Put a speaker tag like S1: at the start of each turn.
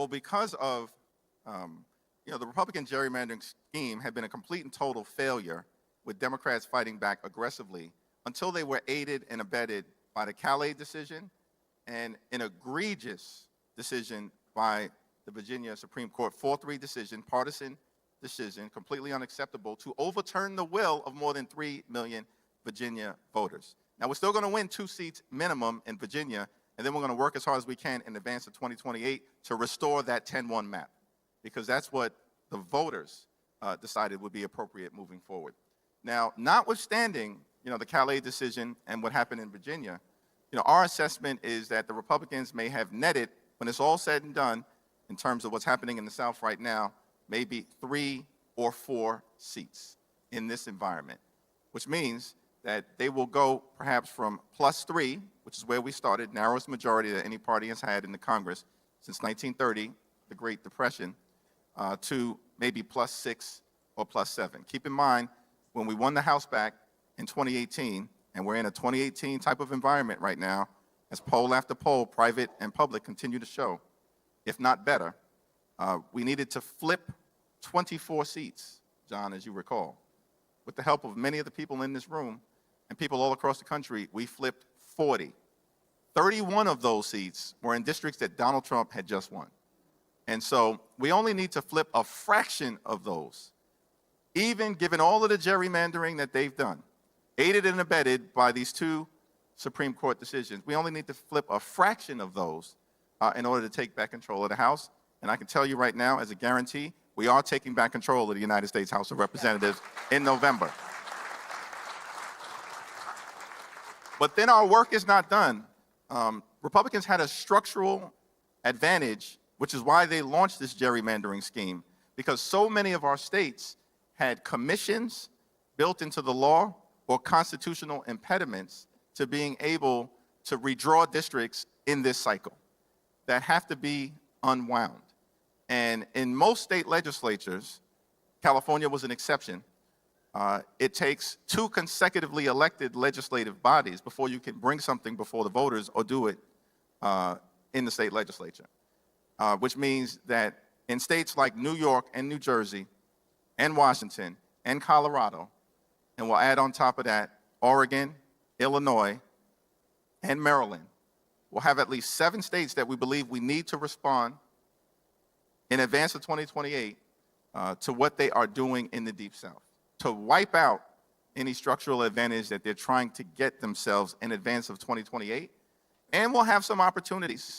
S1: Well, because of, the Republican gerrymandering scheme had been a complete and total failure, with Democrats fighting back aggressively until they were aided and abetted by the Calais decision and an egregious decision by the Virginia Supreme Court, 4-3 decision, partisan decision, completely unacceptable, to overturn the will of more than 3 million Virginia voters. Now, we're still going to win 2 seats minimum in Virginia, and then we're going to work as hard as we can in advance of 2028 to restore that 10-1 map, because that's what the voters decided would be appropriate moving forward. Now, notwithstanding, the Calais decision and what happened in Virginia, our assessment is that the Republicans may have netted, when it's all said and done, in terms of what's happening in the South right now, maybe 3 or 4 seats in this environment, which means that they will go perhaps from +3, which is where we started, narrowest majority that any party has had in the Congress since 1930, the Great Depression, to maybe +6 or +7. Keep in mind, when we won the House back in 2018, and we're in a 2018 type of environment right now, as poll after poll, private and public, continue to show, if not better, we needed to flip 24 seats, John, as you recall. With the help of many of the people in this room and people all across the country, we flipped 40. 31 of those seats were in districts that Donald Trump had just won. And so we only need to flip a fraction of those, even given all of the gerrymandering that they've done, aided and abetted by these 2 Supreme Court decisions. We only need to flip a fraction of those in order to take back control of the House. And I can tell you right now, as a guarantee, we are taking back control of the United States House of Representatives in November. But then our work is not done. Republicans had a structural advantage, which is why they launched this gerrymandering scheme, because so many of our states had commissions built into the law or constitutional impediments to being able to redraw districts in this cycle that have to be unwound. And in most state legislatures, California was an exception, it takes 2 consecutively elected legislative bodies before you can bring something before the voters or do it in the state legislature, which means that in states like New York and New Jersey and Washington and Colorado, and we'll add on top of that Oregon, Illinois, and Maryland, we'll have at least 7 states that we believe we need to respond in advance of 2028 to what they are doing in the Deep South, to wipe out any structural advantage that they're trying to get themselves in advance of 2028. And we'll have some opportunities